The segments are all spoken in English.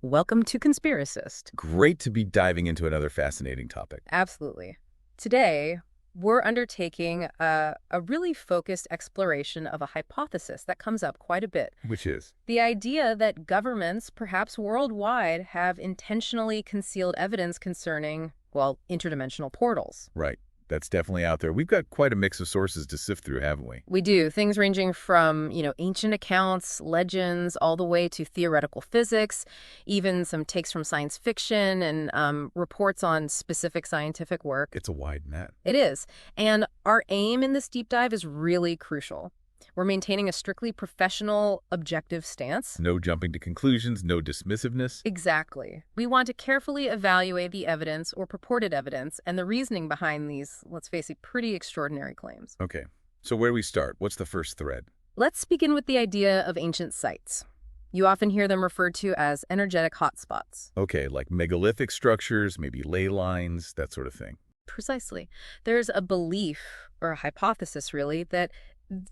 Welcome to Conspiracist. Great to be diving into another fascinating topic. Absolutely. Today, we're undertaking a really focused exploration of a hypothesis that comes up quite a bit. Which is? The idea that governments, perhaps worldwide, have intentionally concealed evidence concerning, well, interdimensional portals. Right. That's definitely out there. We've got quite a mix of sources to sift through, haven't we? We do. Things ranging from, ancient accounts, legends, all the way to theoretical physics, even some takes from science fiction and reports on specific scientific work. It's a wide net. It is. And our aim in this deep dive is really crucial. We're maintaining a strictly professional, objective stance. No jumping to conclusions, no dismissiveness. Exactly. We want to carefully evaluate the evidence or purported evidence and the reasoning behind these, let's face it, pretty extraordinary claims. Okay. So where do we start? What's the first thread? Let's begin with the idea of ancient sites. You often hear them referred to as energetic hotspots. Okay, like megalithic structures, maybe ley lines, that sort of thing. Precisely. There's a belief, or a hypothesis really, that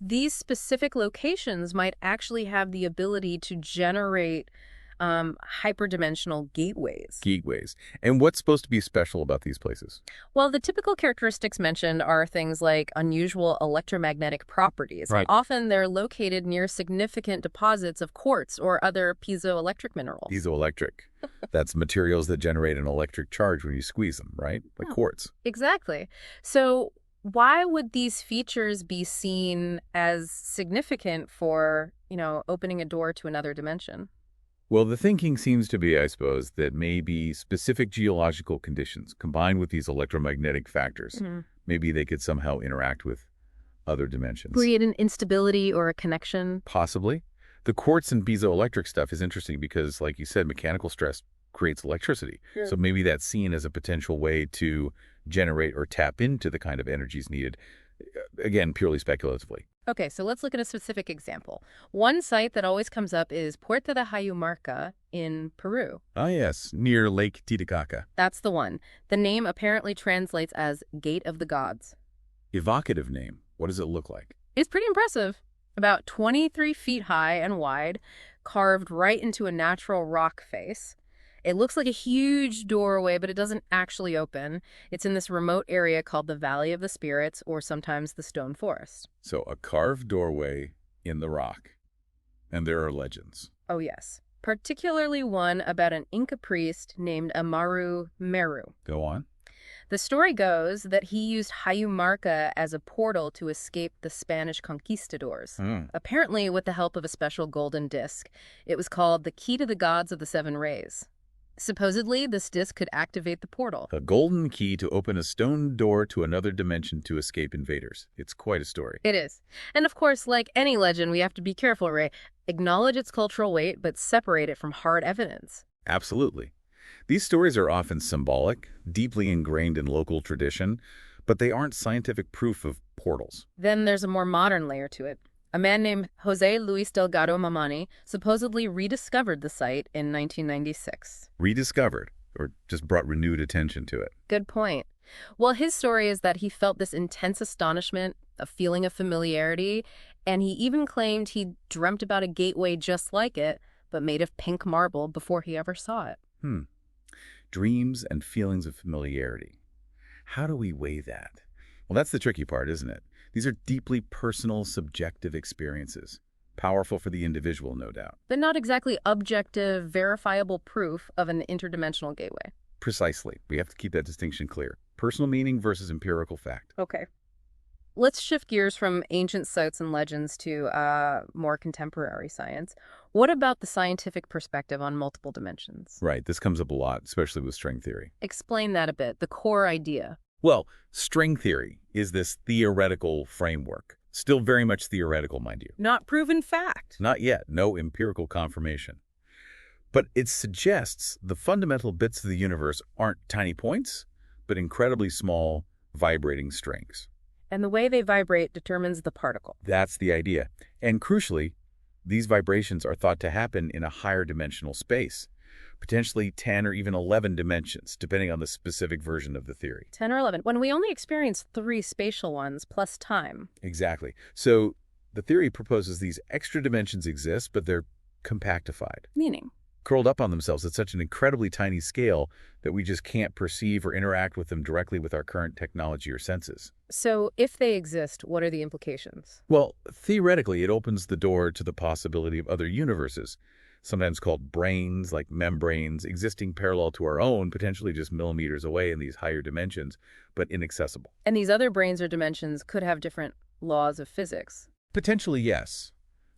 these specific locations might actually have the ability to generate hyperdimensional gateways. Gateways. And what's supposed to be special about these places? Well, the typical characteristics mentioned are things like unusual electromagnetic properties. Right. Often they're located near significant deposits of quartz or other piezoelectric minerals. Piezoelectric. That's materials that generate an electric charge when you squeeze them, right? Like quartz. Exactly. So why would these features be seen as significant for, opening a door to another dimension? Well, the thinking seems to be, I suppose, that maybe specific geological conditions combined with these electromagnetic factors, maybe they could somehow interact with other dimensions. Create an instability or a connection? Possibly. The quartz and piezoelectric stuff is interesting because, like you said, mechanical stress creates electricity. Sure. So maybe that's seen as a potential way to generate or tap into the kind of energies needed, again, purely speculatively. Okay, so let's look at a specific example. One site that always comes up is Puerta de Hayumarca in Peru. Ah, yes, near Lake Titicaca. That's the one. The name apparently translates as Gate of the Gods. Evocative name. What does it look like? It's pretty impressive. About 23 feet high and wide, carved right into a natural rock face. It looks like a huge doorway, but it doesn't actually open. It's in this remote area called the Valley of the Spirits, or sometimes the Stone Forest. So a carved doorway in the rock. And there are legends. Oh, yes. Particularly one about an Inca priest named Amaru Meru. Go on. The story goes that he used Hayumarca as a portal to escape the Spanish conquistadors, apparently with the help of a special golden disc. It was called the Key to the Gods of the Seven Rays. Supposedly, this disc could activate the portal. A golden key to open a stone door to another dimension to escape invaders. It's quite a story. It is. And of course, like any legend, we have to be careful, Ray. Acknowledge its cultural weight, but separate it from hard evidence. Absolutely. These stories are often symbolic, deeply ingrained in local tradition, but they aren't scientific proof of portals. Then there's a more modern layer to it. A man named Jose Luis Delgado Mamani supposedly rediscovered the site in 1996. Rediscovered, or just brought renewed attention to it. Good point. Well, his story is that he felt this intense astonishment, a feeling of familiarity, and he even claimed he dreamt about a gateway just like it, but made of pink marble before he ever saw it. Dreams and feelings of familiarity. How do we weigh that? Well, that's the tricky part, isn't it? These are deeply personal, subjective experiences. Powerful for the individual, no doubt. But not exactly objective, verifiable proof of an interdimensional gateway. Precisely. We have to keep that distinction clear. Personal meaning versus empirical fact. Okay. Let's shift gears from ancient sites and legends to more contemporary science. What about the scientific perspective on multiple dimensions? Right. This comes up a lot, especially with string theory. Explain that a bit, the core idea. Well, string theory is this theoretical framework. Still very much theoretical, mind you. Not proven fact. Not yet. No empirical confirmation. But it suggests the fundamental bits of the universe aren't tiny points, but incredibly small, vibrating strings. And the way they vibrate determines the particle. That's the idea. And crucially, these vibrations are thought to happen in a higher dimensional space, potentially 10 or even 11 dimensions, depending on the specific version of the theory. 10 or 11, when we only experience 3 spatial ones plus time. Exactly. So the theory proposes these extra dimensions exist, but they're compactified. Meaning? curled up on themselves at such an incredibly tiny scale that we just can't perceive or interact with them directly with our current technology or senses. So if they exist, what are the implications? Well, theoretically, it opens the door to the possibility of other universes, sometimes called brains, like membranes, existing parallel to our own, potentially just millimeters away in these higher dimensions, but inaccessible. And these other brains or dimensions could have different laws of physics. Potentially, yes.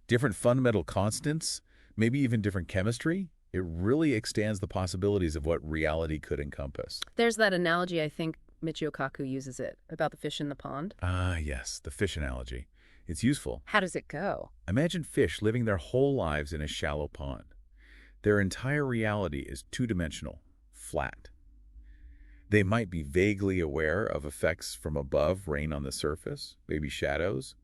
Different fundamental constants, maybe even different chemistry. It really extends the possibilities of what reality could encompass. There's that analogy, I think Michio Kaku uses it, about the fish in the pond. Ah, yes, the fish analogy. It's useful. How does it go? Imagine fish living their whole lives in a shallow pond. Their entire reality is two-dimensional, flat. They might be vaguely aware of effects from above, rain on the surface, maybe shadows,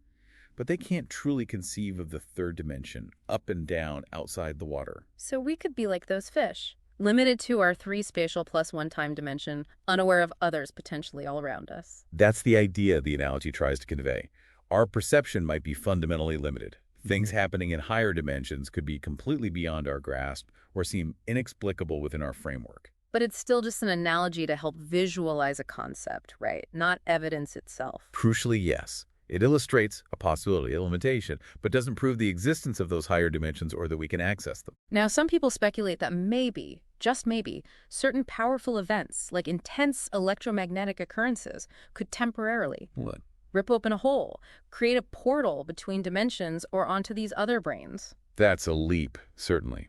but they can't truly conceive of the third dimension, up and down, outside the water. So we could be like those fish, limited to our 3 spatial plus 1 time dimension, unaware of others potentially all around us. That's the idea the analogy tries to convey. Our perception might be fundamentally limited. Things happening in higher dimensions could be completely beyond our grasp or seem inexplicable within our framework. But it's still just an analogy to help visualize a concept, right? Not evidence itself. Crucially, yes. It illustrates a possibility, a limitation, but doesn't prove the existence of those higher dimensions or that we can access them. Now, some people speculate that maybe, just maybe, certain powerful events, like intense electromagnetic occurrences, could temporarily What? rip open a hole, create a portal between dimensions or onto these other brains. That's a leap, certainly.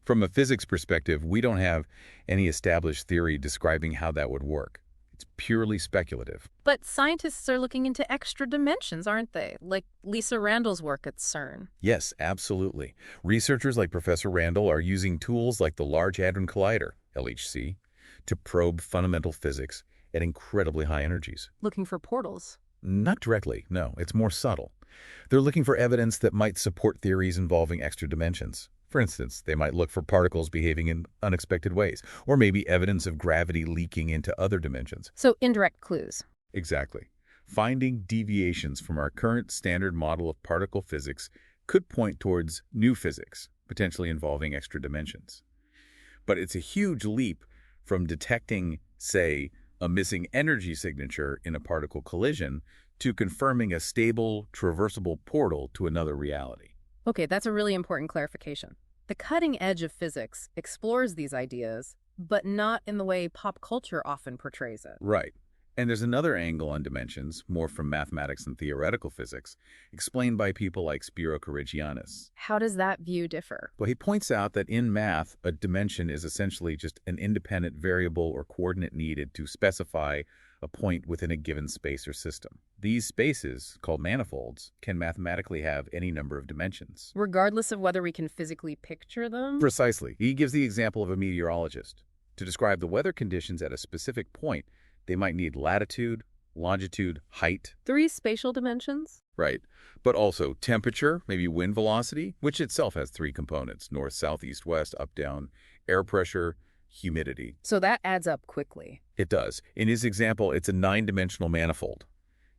From a physics perspective, we don't have any established theory describing how that would work. It's purely speculative. But scientists are looking into extra dimensions, aren't they? Like Lisa Randall's work at CERN. Yes, absolutely. Researchers like Professor Randall are using tools like the Large Hadron Collider, LHC, to probe fundamental physics at incredibly high energies. Looking for portals. Not directly, no. It's more subtle. They're looking for evidence that might support theories involving extra dimensions. For instance, they might look for particles behaving in unexpected ways, or maybe evidence of gravity leaking into other dimensions. So indirect clues. Exactly. Finding deviations from our current standard model of particle physics could point towards new physics, potentially involving extra dimensions. But it's a huge leap from detecting, say, a missing energy signature in a particle collision to confirming a stable, traversable portal to another reality. Okay, that's a really important clarification. The cutting edge of physics explores these ideas, but not in the way pop culture often portrays it. Right. And there's another angle on dimensions, more from mathematics and theoretical physics, explained by people like Spiro Corrigiannis. How does that view differ? Well, he points out that in math, a dimension is essentially just an independent variable or coordinate needed to specify a point within a given space or system. These spaces, called manifolds, can mathematically have any number of dimensions. Regardless of whether we can physically picture them? Precisely. He gives the example of a meteorologist. To describe the weather conditions at a specific point, they might need latitude, longitude, height. 3 spatial dimensions? Right. But also temperature, maybe wind velocity, which itself has 3 components: north, south, east, west, up, down, air pressure, humidity. So that adds up quickly. It does. In his example, it's a 9-dimensional manifold.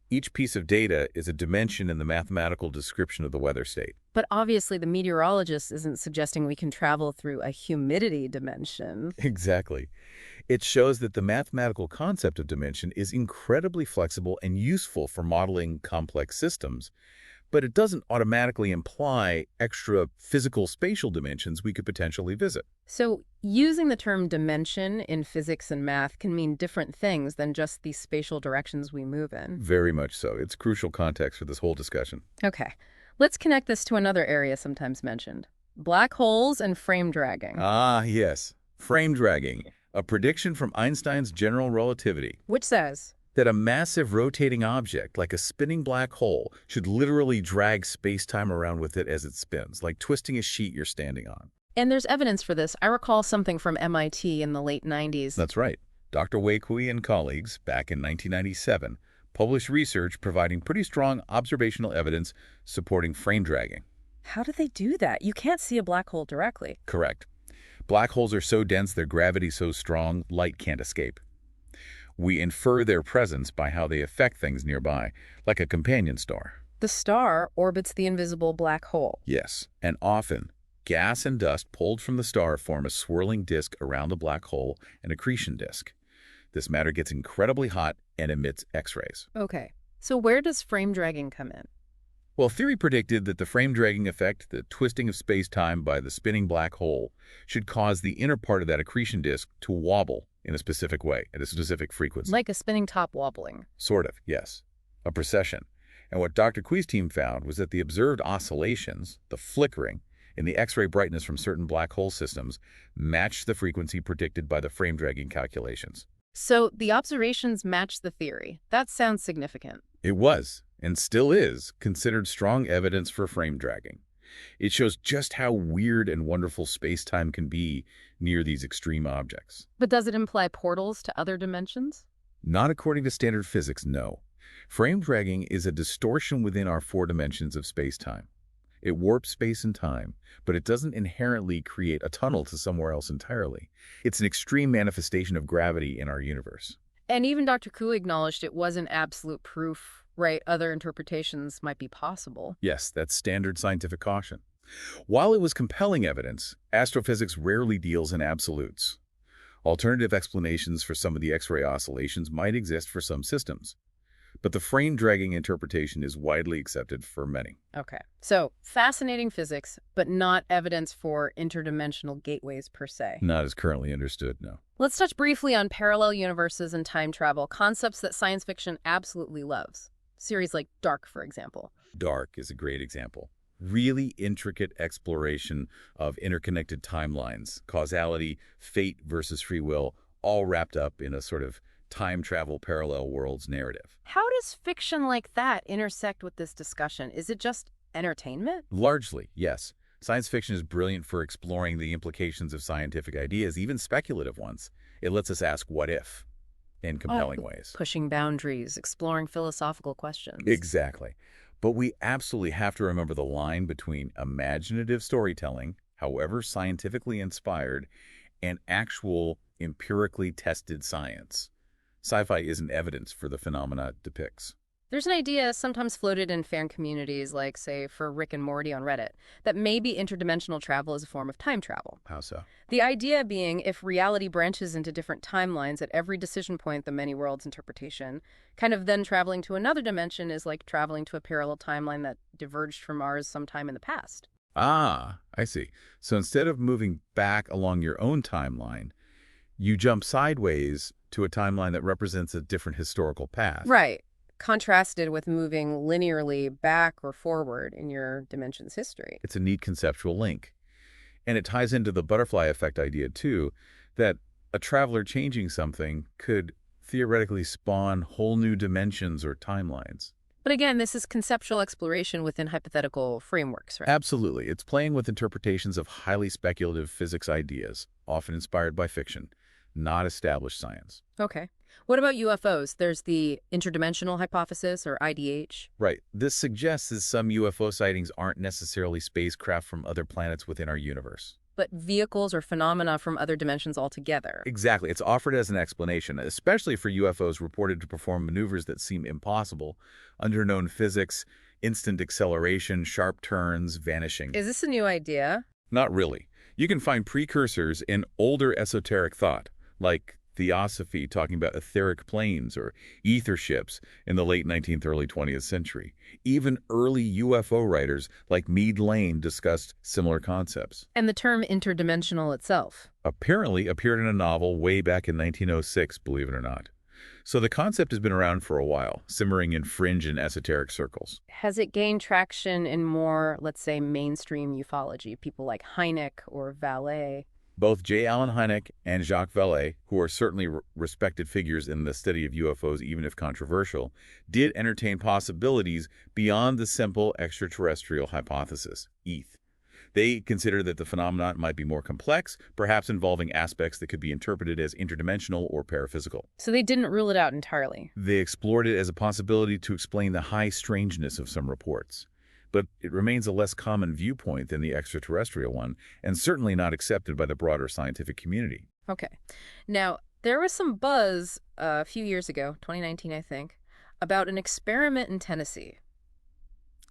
Each piece of data is a dimension in the mathematical description of the weather state. But obviously the meteorologist isn't suggesting we can travel through a humidity dimension. Exactly. It shows that the mathematical concept of dimension is incredibly flexible and useful for modeling complex systems, but it doesn't automatically imply extra physical spatial dimensions we could potentially visit. So using the term dimension in physics and math can mean different things than just the spatial directions we move in. Very much so. It's crucial context for this whole discussion. Okay, let's connect this to another area sometimes mentioned. Black holes and frame dragging. Ah, yes. Frame dragging, a prediction from Einstein's general relativity. Which says That a massive rotating object, like a spinning black hole, should literally drag space-time around with it as it spins, like twisting a sheet you're standing on. And there's evidence for this. I recall something from MIT in the late 90s. That's right. Dr. Wei Kui and colleagues, back in 1997, published research providing pretty strong observational evidence supporting frame dragging. How do they do that? You can't see a black hole directly. Correct. Black holes are so dense, their gravity so strong, light can't escape. We infer their presence by how they affect things nearby, like a companion star. The star orbits the invisible black hole. Yes, and often Gas and dust pulled from the star form a swirling disk around the black hole, an accretion disk. This matter gets incredibly hot and emits X-rays. Okay. So where does frame dragging come in? Well, theory predicted that the frame dragging effect, the twisting of space-time by the spinning black hole, should cause the inner part of that accretion disk to wobble in a specific way, at a specific frequency. Like a spinning top wobbling. Sort of, yes. A precession. And what Dr. Qui's team found was that the observed oscillations, the flickering, in the X-ray brightness from certain black hole systems matched the frequency predicted by the frame dragging calculations. So the observations match the theory. That sounds significant. It was, and still is, considered strong evidence for frame dragging. It shows just how weird and wonderful space-time can be near these extreme objects. But does it imply portals to other dimensions? Not according to standard physics, no. Frame dragging is a distortion within our four dimensions of space-time. It warps space and time, but it doesn't inherently create a tunnel to somewhere else entirely. It's an extreme manifestation of gravity in our universe. And even Dr. Ku acknowledged it wasn't absolute proof, right? Other interpretations might be possible. Yes, that's standard scientific caution. While it was compelling evidence, astrophysics rarely deals in absolutes. Alternative explanations for some of the X-ray oscillations might exist for some systems, but the frame-dragging interpretation is widely accepted for many. Okay. So, fascinating physics, but not evidence for interdimensional gateways per se. Not as currently understood, no. Let's touch briefly on parallel universes and time travel, concepts that science fiction absolutely loves. Series like Dark, for example. Dark is a great example. Really intricate exploration of interconnected timelines, causality, fate versus free will, all wrapped up in a sort of time travel parallel worlds narrative. How does fiction like that intersect with this discussion? Is it just entertainment? Largely, yes. Science fiction is brilliant for exploring the implications of scientific ideas, even speculative ones. It lets us ask what if in compelling ways. Pushing boundaries, exploring philosophical questions. Exactly. But we absolutely have to remember the line between imaginative storytelling, however scientifically inspired, and actual empirically tested science. Sci-fi isn't evidence for the phenomena it depicts. There's an idea sometimes floated in fan communities, like, say, for Rick and Morty on Reddit, that maybe interdimensional travel is a form of time travel. How so? The idea being if reality branches into different timelines at every decision point, the many worlds interpretation, kind of then traveling to another dimension is like traveling to a parallel timeline that diverged from ours sometime in the past. Ah, I see. So instead of moving back along your own timeline, you jump sideways to a timeline that represents a different historical path. Right. Contrasted with moving linearly back or forward in your dimension's history. It's a neat conceptual link. And it ties into the butterfly effect idea, too, that a traveler changing something could theoretically spawn whole new dimensions or timelines. But again, this is conceptual exploration within hypothetical frameworks, right? Absolutely. It's playing with interpretations of highly speculative physics ideas, often inspired by fiction, not established science. Okay. What about UFOs? There's the interdimensional hypothesis, or IDH. Right. This suggests that some UFO sightings aren't necessarily spacecraft from other planets within our universe. But vehicles or phenomena from other dimensions altogether. Exactly. It's offered as an explanation, especially for UFOs reported to perform maneuvers that seem impossible, under known physics, instant acceleration, sharp turns, vanishing. Is this a new idea? Not really. You can find precursors in older esoteric thought, like Theosophy talking about etheric planes or ether ships in the late 19th, early 20th century. Even early UFO writers like Meade Lane discussed similar concepts. And the term interdimensional itself Apparently appeared in a novel way back in 1906, believe it or not. So the concept has been around for a while, simmering in fringe and esoteric circles. Has it gained traction in more, let's say, mainstream ufology? People like Hynek or Vallée? Both J. Allen Hynek and Jacques Vallée, who are certainly respected figures in the study of UFOs, even if controversial, did entertain possibilities beyond the simple extraterrestrial hypothesis, ETH. They considered that the phenomenon might be more complex, perhaps involving aspects that could be interpreted as interdimensional or paraphysical. So they didn't rule it out entirely. They explored it as a possibility to explain the high strangeness of some reports. But it remains a less common viewpoint than the extraterrestrial one, and certainly not accepted by the broader scientific community. Okay. Now, there was some buzz a few years ago, 2019, I think, about an experiment in Tennessee.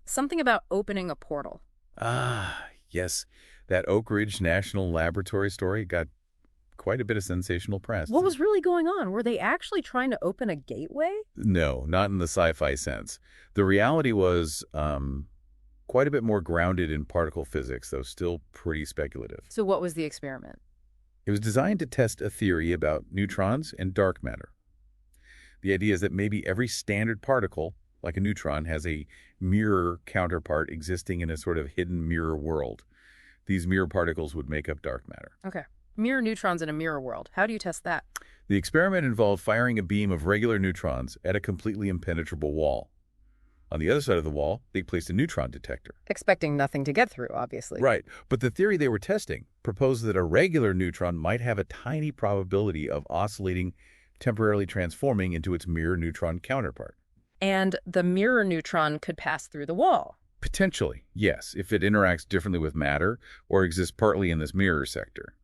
Something about opening a portal. Ah, yes. That Oak Ridge National Laboratory story got quite a bit of sensational press. What was really going on? Were they actually trying to open a gateway? No, not in the sci-fi sense. The reality was quite a bit more grounded in particle physics, though still pretty speculative. So what was the experiment? It was designed to test a theory about neutrons and dark matter. The idea is that maybe every standard particle, like a neutron, has a mirror counterpart existing in a sort of hidden mirror world. These mirror particles would make up dark matter. Okay. Mirror neutrons in a mirror world. How do you test that? The experiment involved firing a beam of regular neutrons at a completely impenetrable wall. On the other side of the wall, they placed a neutron detector. Expecting nothing to get through, obviously. Right, but the theory they were testing proposed that a regular neutron might have a tiny probability of oscillating, temporarily transforming into its mirror neutron counterpart. And the mirror neutron could pass through the wall. Potentially, yes, if it interacts differently with matter or exists partly in this mirror sector.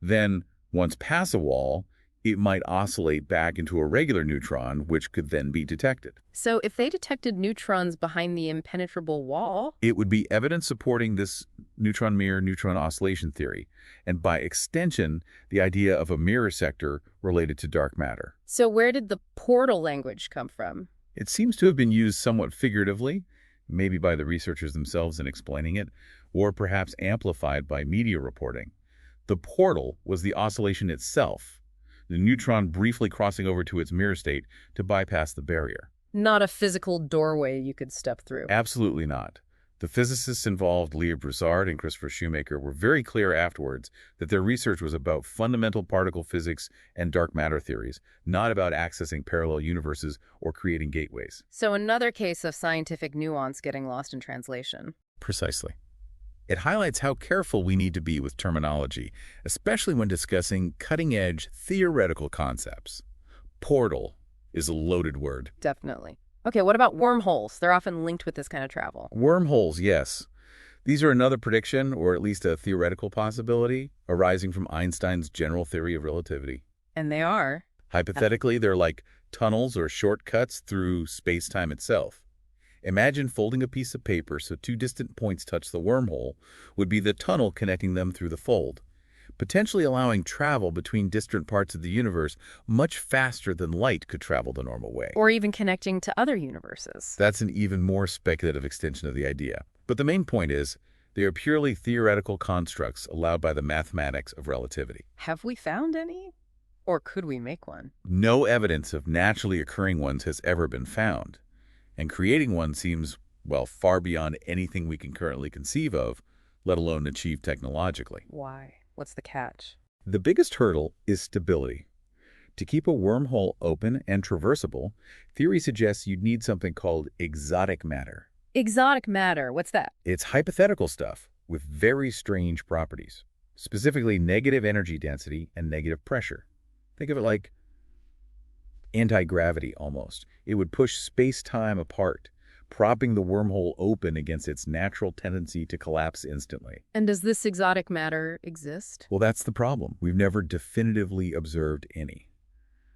Then, once past a wall, it might oscillate back into a regular neutron, which could then be detected. So if they detected neutrons behind the impenetrable wall... It would be evidence supporting this neutron mirror neutron oscillation theory, and by extension, the idea of a mirror sector related to dark matter. So where did the portal language come from? It seems to have been used somewhat figuratively, maybe by the researchers themselves in explaining it, or perhaps amplified by media reporting. The portal was the oscillation itself, the neutron briefly crossing over to its mirror state to bypass the barrier. Not a physical doorway you could step through. Absolutely not. The physicists involved, Leah Broussard and Christopher Shoemaker, were very clear afterwards that their research was about fundamental particle physics and dark matter theories, not about accessing parallel universes or creating gateways. So another case of scientific nuance getting lost in translation. Precisely. It highlights how careful we need to be with terminology, especially when discussing cutting-edge theoretical concepts. Portal is a loaded word. Definitely. Okay, what about wormholes? They're often linked with this kind of travel. Wormholes, yes. These are another prediction, or at least a theoretical possibility, arising from Einstein's general theory of relativity. And they are. Hypothetically, they're like tunnels or shortcuts through space-time itself. Imagine folding a piece of paper so two distant points touch the wormhole would be the tunnel connecting them through the fold, potentially allowing travel between distant parts of the universe much faster than light could travel the normal way. Or even connecting to other universes. That's an even more speculative extension of the idea. But the main point is, they are purely theoretical constructs allowed by the mathematics of relativity. Have we found any? Or could we make one? No evidence of naturally occurring ones has ever been found. And creating one seems, well, far beyond anything we can currently conceive of, let alone achieve technologically. Why? What's the catch? The biggest hurdle is stability. To keep a wormhole open and traversable, theory suggests you'd need something called exotic matter. Exotic matter, what's that? It's hypothetical stuff with very strange properties, specifically negative energy density and negative pressure. Think of it like anti-gravity almost. It would push space-time apart, propping the wormhole open against its natural tendency to collapse instantly. And does this exotic matter exist? Well, that's the problem. We've never definitively observed any.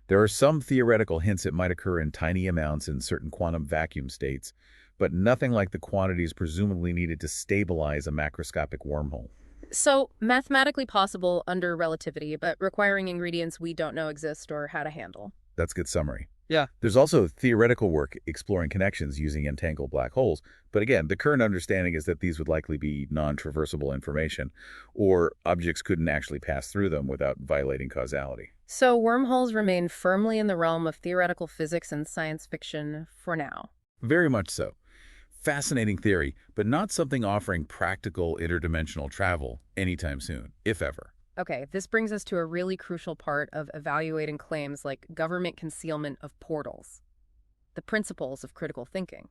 There are some theoretical hints it might occur in tiny amounts in certain quantum vacuum states, but nothing like the quantities presumably needed to stabilize a macroscopic wormhole. So, mathematically possible under relativity, but requiring ingredients we don't know exist or how to handle. That's a good summary. Yeah. There's also theoretical work exploring connections using entangled black holes, but again, the current understanding is that these would likely be non-traversable information, or objects couldn't actually pass through them without violating causality. So wormholes remain firmly in the realm of theoretical physics and science fiction for now. Very much so. Fascinating theory, but not something offering practical interdimensional travel anytime soon, if ever. Okay, this brings us to a really crucial part of evaluating claims like government concealment of portals, the principles of critical thinking,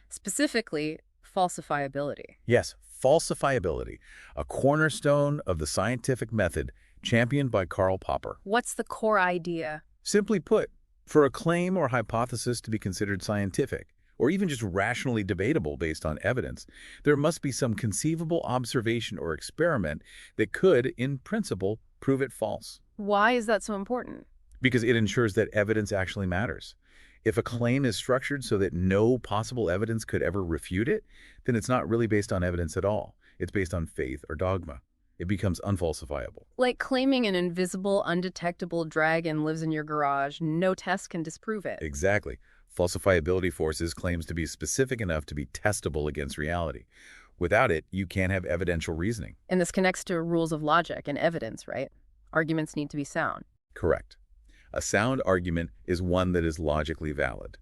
specifically falsifiability. Yes, falsifiability, a cornerstone of the scientific method championed by Karl Popper. What's the core idea? Simply put, for a claim or hypothesis to be considered scientific, or even just rationally debatable based on evidence, there must be some conceivable observation or experiment that could, in principle, prove it false. Why is that so important? Because it ensures that evidence actually matters. If a claim is structured so that no possible evidence could ever refute it, then it's not really based on evidence at all. It's based on faith or dogma. It becomes unfalsifiable. Like claiming an invisible, undetectable dragon lives in your garage, no test can disprove it. Exactly. Falsifiability forces claims to be specific enough to be testable against reality. Without it, you can't have evidential reasoning. And this connects to rules of logic and evidence, right? Arguments need to be sound. Correct. A sound argument is one that is logically valid.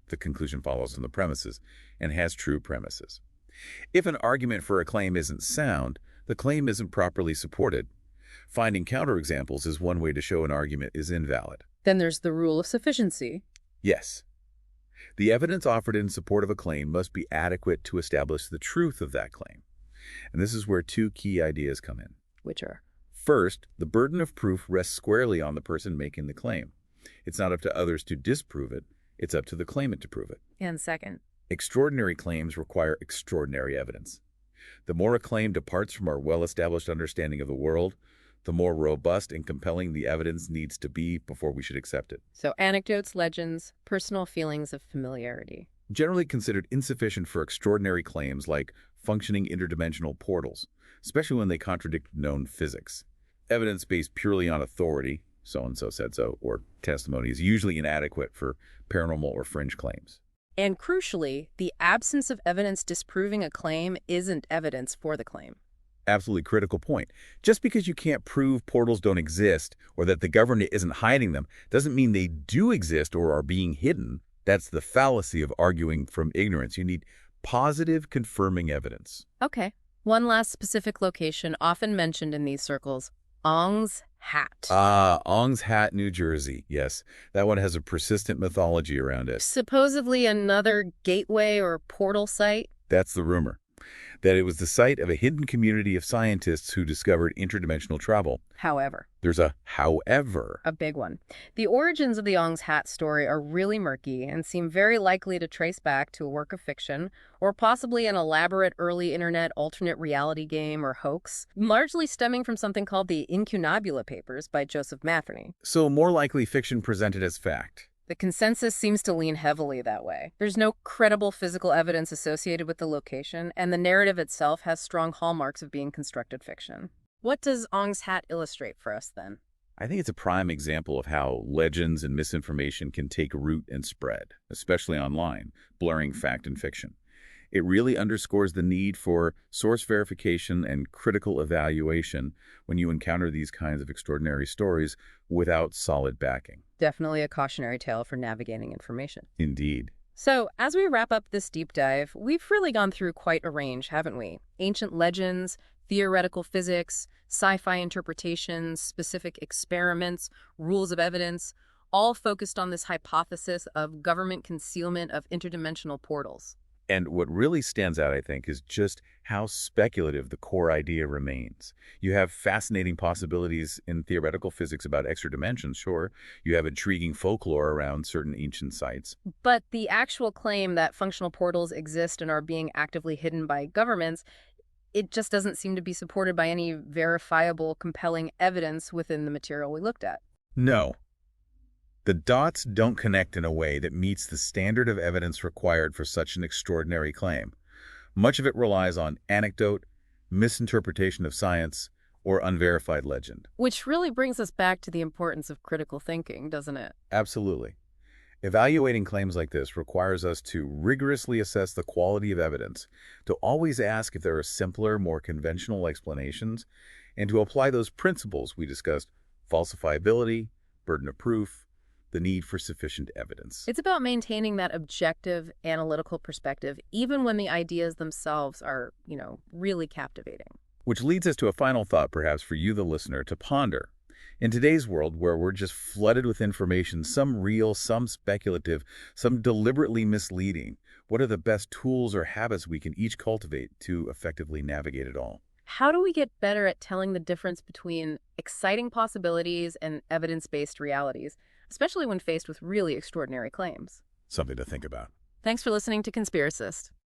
The conclusion follows from the premises and has true premises. If an argument for a claim isn't sound, the claim isn't properly supported. Finding counterexamples is one way to show an argument is invalid. Then there's the rule of sufficiency. Yes. The evidence offered in support of a claim must be adequate to establish the truth of that claim. And this is where two key ideas come in. Which are? First, the burden of proof rests squarely on the person making the claim. It's not up to others to disprove it. It's up to the claimant to prove it. And second? Extraordinary claims require extraordinary evidence. The more a claim departs from our well-established understanding of the world, the more robust and compelling the evidence needs to be before we should accept it. So anecdotes, legends, personal feelings of familiarity. Generally considered insufficient for extraordinary claims like functioning interdimensional portals, especially when they contradict known physics. Evidence based purely on authority, so-and-so said so, or testimony is usually inadequate for paranormal or fringe claims. And crucially, the absence of evidence disproving a claim isn't evidence for the claim. Absolutely critical point. Just because you can't prove portals don't exist or that the government isn't hiding them doesn't mean they do exist or are being hidden. That's the fallacy of arguing from ignorance. You need positive confirming evidence. Okay. One last specific location often mentioned in these circles, Ong's Hat. Ong's Hat, New Jersey. Yes, that one has a persistent mythology around it. Supposedly another gateway or portal site. That's the rumor, that it was the site of a hidden community of scientists who discovered interdimensional travel. However. There's a however. A big one. The origins of the Ong's Hat story are really murky and seem very likely to trace back to a work of fiction or possibly an elaborate early internet alternate reality game or hoax, largely stemming from something called the Incunabula Papers by Joseph Matheny. So more likely fiction presented as fact. The consensus seems to lean heavily that way. There's no credible physical evidence associated with the location, and the narrative itself has strong hallmarks of being constructed fiction. What does Ong's Hat illustrate for us, then? I think it's a prime example of how legends and misinformation can take root and spread, especially online, blurring fact and fiction. It really underscores the need for source verification and critical evaluation when you encounter these kinds of extraordinary stories without solid backing. Definitely a cautionary tale for navigating information. Indeed. So, as we wrap up this deep dive, we've really gone through quite a range, haven't we? Ancient legends, theoretical physics, sci-fi interpretations, specific experiments, rules of evidence, all focused on this hypothesis of government concealment of interdimensional portals. And what really stands out, I think, is just how speculative the core idea remains. You have fascinating possibilities in theoretical physics about extra dimensions, sure. You have intriguing folklore around certain ancient sites. But the actual claim that functional portals exist and are being actively hidden by governments, it just doesn't seem to be supported by any verifiable, compelling evidence within the material we looked at. No. The dots don't connect in a way that meets the standard of evidence required for such an extraordinary claim. Much of it relies on anecdote, misinterpretation of science, or unverified legend. Which really brings us back to the importance of critical thinking, doesn't it? Absolutely. Evaluating claims like this requires us to rigorously assess the quality of evidence, to always ask if there are simpler, more conventional explanations, and to apply those principles we discussed: falsifiability, burden of proof, the need for sufficient evidence. It's about maintaining that objective, analytical perspective, even when the ideas themselves are, really captivating. Which leads us to a final thought, perhaps, for you, the listener, to ponder. In today's world, where we're just flooded with information, some real, some speculative, some deliberately misleading, what are the best tools or habits we can each cultivate to effectively navigate it all? How do we get better at telling the difference between exciting possibilities and evidence-based realities, especially when faced with really extraordinary claims? Something to think about. Thanks for listening to Conspiracist.